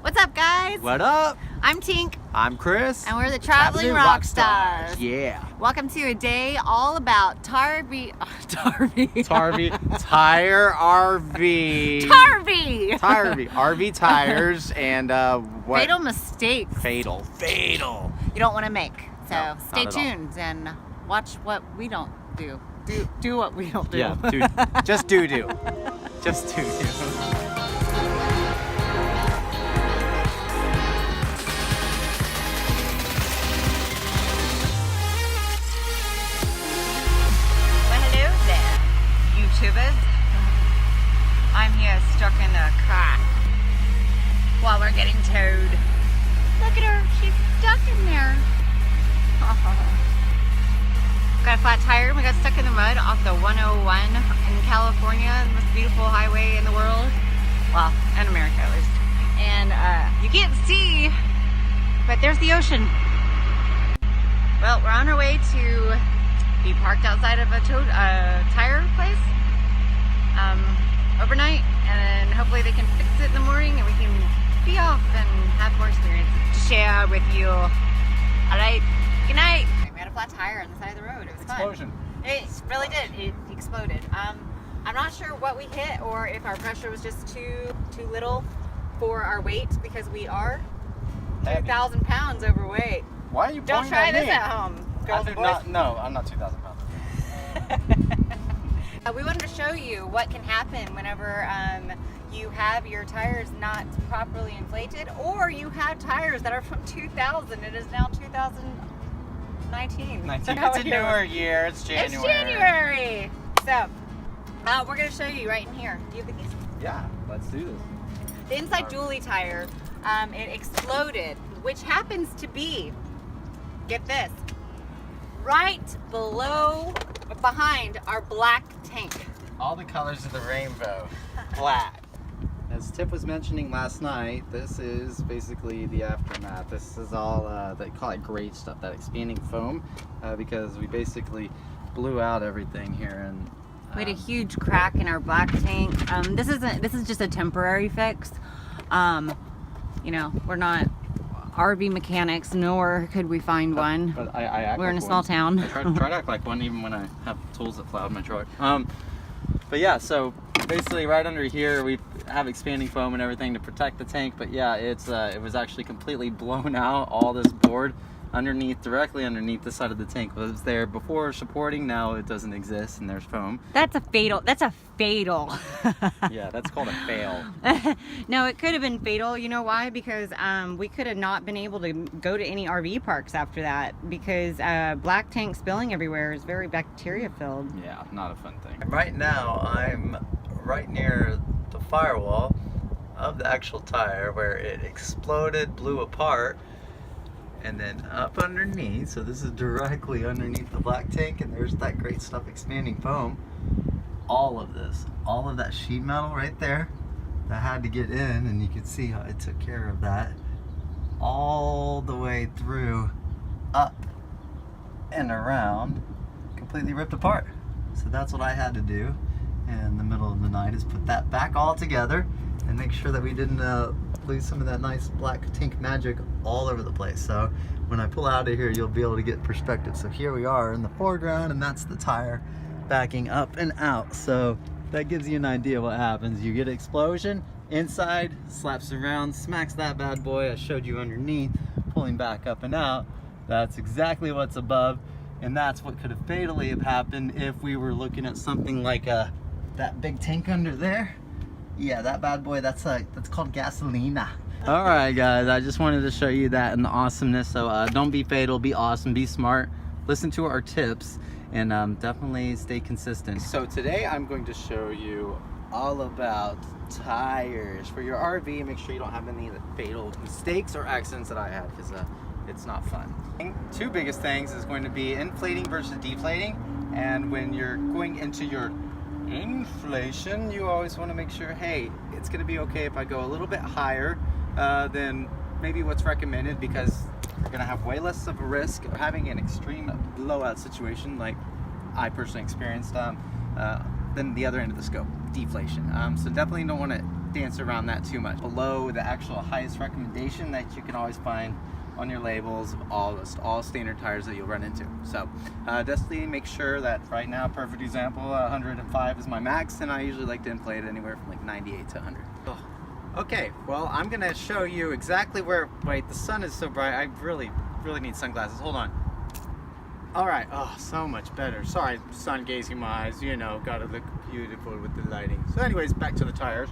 What's up, guys? What up? I'm Tink. I'm Chris. And we're the Traveling Rockstars. Yeah. Welcome to a day all about Tire RV. RV tires and what? Fatal mistakes Fatal. you don't want to make. So No, stay not at all. tuned and watch what we don't do. Do what we don't do. Yeah, dude. Just do. Just do. YouTubers. I'm here stuck in the car while we're getting towed. Look at her, she's stuck in there. Got a flat tire and we got stuck in the mud off the 101 in California, the most beautiful highway in the world. Well, in America at least. And you can't see, but there's the ocean. Well, we're on our way to be parked outside of a tire place overnight, and hopefully they can fix it in the morning and we can be off and have more experience to share with you. Alright, good night. We had a flat tire on the side of the road. It was Explosion. fun. It really did. It exploded. I'm not sure what we hit or if our pressure was just too little for our weight, because we are 2,000 pounds overweight. Why are you Don't pointing try at this me? at home, girls and boys. No, I'm not 2,000 pounds. We wanted to show you what can happen whenever you have your tires not properly inflated, or you have tires that are from 2000. It is now 2019. It's a newer year. It's January. It's January. So, we're going to show you right in here. Do you have the keys? Yeah, let's do this. The inside dually tire, it exploded, which happens to be, get this, right behind our black tank. All the colors of the rainbow. Black. As Tip was mentioning last night, this is basically the aftermath. This is all, they call it Guage stuff, that expanding foam, because we basically blew out everything here. And We had a huge crack in our black tank. This is just a temporary fix. You know, we're not RV mechanics, nor could we find one. But I act We're in like a small one. town. I try to act like one even when I have tools that fly out of my truck. But yeah, so basically right under here we have expanding foam and everything to protect the tank. But yeah, it was actually completely blown out. All this board directly underneath the side of the tank was there before supporting. Now it doesn't exist and there's foam. That's a fatal. Yeah, that's called a fail. No, it could have been fatal. You know why? Because we could have not been able to go to any RV parks after that, because black tank spilling everywhere is very bacteria filled. Yeah, not a fun thing. Right now, I'm right near the firewall of the actual tire where it exploded, blew apart, and then up underneath, so this is directly underneath the black tank, and there's that great stuff, expanding foam. All of that sheet metal right there that had to get in, and you can see how it took care of that all the way through, up and around, completely ripped apart. So that's what I had to do in the middle of the night, is put that back all together and make sure that we didn't lose some of that nice black tank magic all over the place. So when I pull out of here, you'll be able to get perspective. So here we are in the foreground, and that's the tire backing up and out. So that gives you an idea what happens. You get an explosion inside, slaps around, smacks that bad boy I showed you underneath, pulling back up and out. That's exactly what's above, and that's what could have fatally have happened if we were looking at something like that big tank under there. Yeah, that bad boy, that's called gasolina. All right, guys, I just wanted to show you that and the awesomeness. So don't be fatal, be awesome, be smart, listen to our tips, and definitely stay consistent. So today I'm going to show you all about tires for your RV. Make sure you don't have any of the fatal mistakes or accidents that I had, because it's not fun. Two biggest things is going to be inflating versus deflating, and when you're going into your inflation, you always want to make sure, hey, it's going to be okay if I go a little bit higher than maybe what's recommended, because you're going to have way less of a risk of having an extreme blowout situation like I personally experienced than the other end of the scope, deflation. So definitely don't want to dance around that too much. Below the actual highest recommendation that you can always find on your labels, all standard tires that you'll run into. So definitely make sure that right now, perfect example, 105 is my max, and I usually like to inflate anywhere from like 98 to 100. Oh. Okay, well, I'm gonna show you exactly where, wait, the sun is so bright, I really need sunglasses. Hold on. All right, oh, so much better. Sorry, sun gazing my eyes, you know, gotta look beautiful with the lighting. So anyways, back to the tires,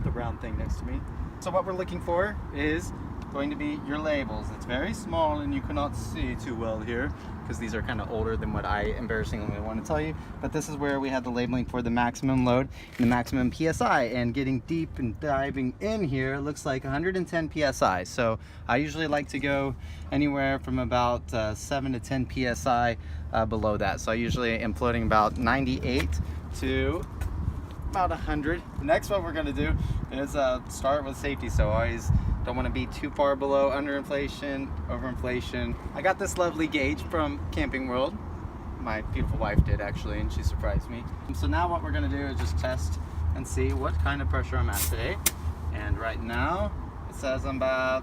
the round thing next to me. So what we're looking for is going to be your labels. It's very small and you cannot see too well here because these are kind of older than what I embarrassingly want to tell you, but this is where we have the labeling for the maximum load and the maximum PSI, and getting deep and diving in here, it looks like 110 PSI. So I usually like to go anywhere from about 7 to 10 PSI below that. So I usually am floating about 98 to about 100. Next, what we're going to do is start with safety. So always don't want to be too far below underinflation, overinflation. I got this lovely gauge from Camping World. My beautiful wife did actually, and she surprised me. So now what we're going to do is just test and see what kind of pressure I'm at today. And right now it says I'm about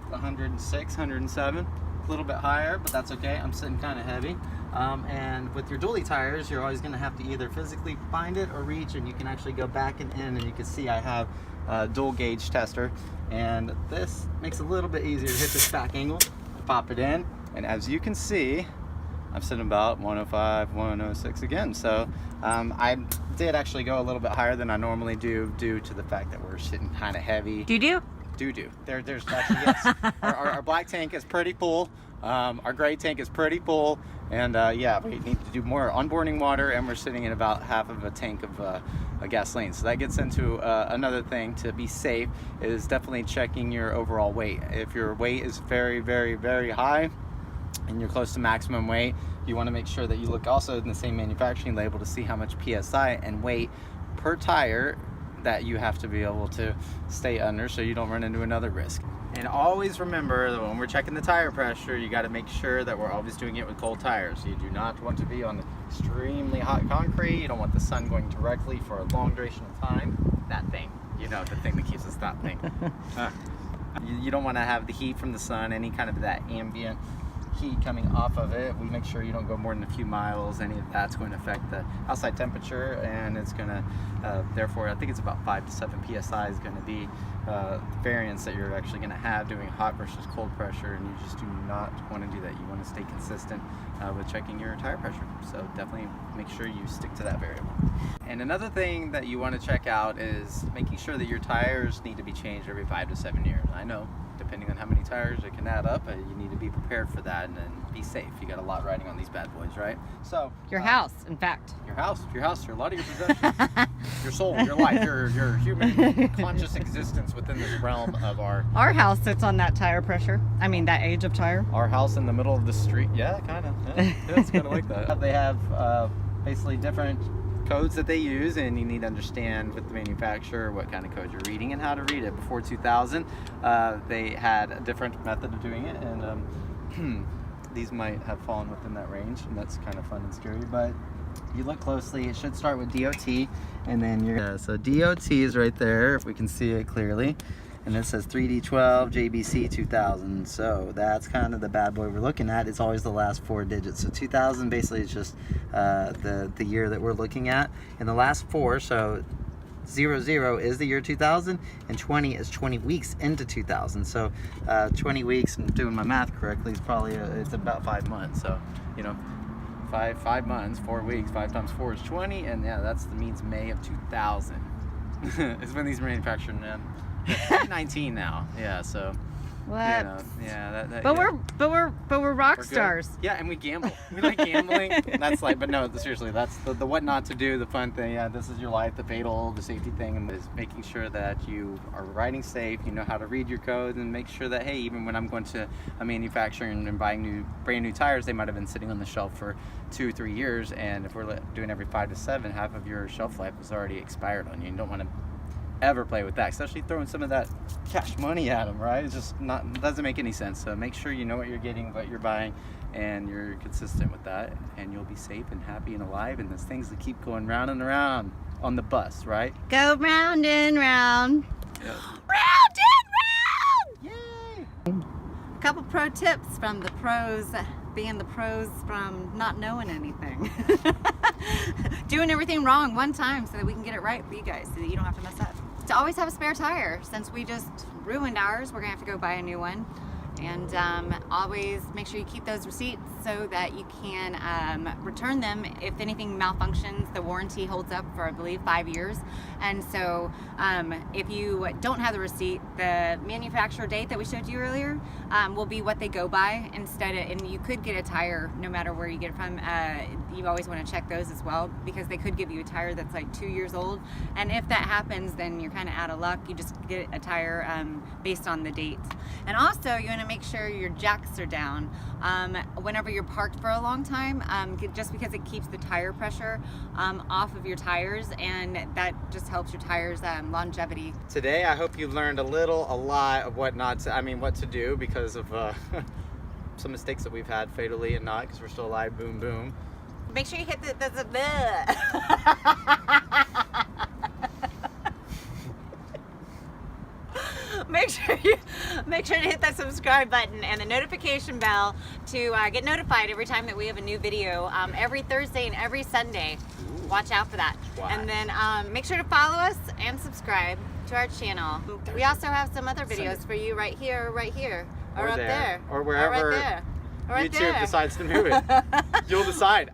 106, 107. A little bit higher, but that's okay. I'm sitting kind of heavy. And with your dually tires, you're always going to have to either physically find it or reach, and you can actually go back and in, and you can see I have a dual gauge tester, and this makes it a little bit easier to hit this back angle, pop it in, and as you can see, I'm sitting about 105, 106 again. So I did actually go a little bit higher than I normally do due to the fact that we're sitting kind of heavy. Do? There's actually, yes. Our black tank is pretty full. Our gray tank is pretty full, and yeah, we need to do more onboarding water, and we're sitting in about half of a tank of gasoline. So that gets into another thing to be safe, is definitely checking your overall weight. If your weight is very, very, very high and you're close to maximum weight, you want to make sure that you look also in the same manufacturing label to see how much PSI and weight per tire that you have to be able to stay under, so you don't run into another risk. And always remember that when we're checking the tire pressure, you got to make sure that we're always doing it with cold tires. You do not want to be on extremely hot concrete. You don't want the sun going directly for a long duration of time. That thing, you know, the thing that keeps us that thing. You don't want to have the heat from the sun, any kind of that ambient heat coming off of it. We make sure you don't go more than a few miles. Any of that's going to affect the outside temperature, and it's going to therefore I think it's about 5 to 7 PSI is going to be the variance that you're actually going to have doing hot versus cold pressure, and you just do not want to do that. You want to stay consistent with checking your tire pressure, so definitely make sure you stick to that variable. And another thing that you want to check out is making sure that your tires need to be changed every 5 to 7 years. I know, depending on how many tires it can add up, you need to be prepared for that and be safe. You got a lot riding on these bad boys, right? So Your house, in fact. Your house, a lot of your possessions, your soul, your life, your human conscious existence within this realm of our house sits on that tire pressure. I mean, that age of tire. Our house in the middle of the street. Yeah, kind of. Yeah, it's kind of like that. They have basically different codes that they use, and you need to understand with the manufacturer what kind of code you're reading and how to read it. Before 2000, they had a different method of doing it, and these might have fallen within that range, and that's kind of fun and scary. But if you look closely, it should start with DOT, and then you're so DOT is right there if we can see it clearly, and it says 3D12 JBC 2000. So that's kind of the bad boy we're looking at. It's always the last 4 digits. So 2000 basically is just the year that we're looking at, and the last 4, so 00 is the year 2000, and 20 is 20 weeks into 2000. So 20 weeks, I'm doing my math correctly, is probably it's about 5 months. So you know, 5 months, 4 weeks, 5 times 4 is 20, and yeah, that's means May of 2000 is when these manufactured. 19 now, yeah. So what? You know, yeah, but yeah. we're rock stars. Yeah, and we gamble. We like gambling. That's like, but no, seriously, that's the what not to do, the fun thing. Yeah, this is your life, the fatal, the safety thing, and is making sure that you are riding safe. You know how to read your code, and make sure that, hey, even when I'm going to a manufacturer and buying brand new tires, they might have been sitting on the shelf for 2-3 years, and if we're doing every 5 to 7, half of your shelf life is already expired on you. You don't want to ever play with that, especially throwing some of that cash money at them, right? It's just not, doesn't make any sense. So make sure you know what you're getting, what you're buying, and you're consistent with that, and you'll be safe and happy and alive, and those things that keep going round and around. on the bus, right? Go round and round. Yeah. Round and round! Yay! A couple pro tips from the pros, being the pros from not knowing anything. Doing everything wrong one time so that we can get it right for you guys, so that you don't have to mess up. To always have a spare tire. Since we just ruined ours, we're gonna have to go buy a new one. And always make sure you keep those receipts so that you can return them if anything malfunctions. The warranty holds up for, I believe, 5 years. And so if you don't have the receipt, the manufacturer date that we showed you earlier will be what they go by instead of, and you could get a tire no matter where you get it from. You always want to check those as well, because they could give you a tire that's like 2 years old. And if that happens, then you're kind of out of luck. You just get a tire based on the date. And also, you want to make sure your jacks are down whenever you're parked for a long time, just because it keeps the tire pressure off of your tires, and that just helps your tires longevity. Today, I hope you learned a lot of what to do because of some mistakes that we've had fatally and not, because we're still alive. Boom, boom. Make sure you hit the make sure to hit that subscribe button and the notification bell to get notified every time that we have a new video, every Thursday and every Sunday. Watch out for that. Wow. And then make sure to follow us and subscribe to our channel. We also have some other videos for you right here, or up there, or wherever right there, or right YouTube there. decides to move it. You'll decide.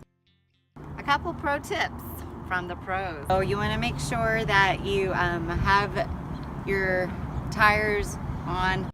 A couple pro tips from the pros. So you want to make sure that you have your tires on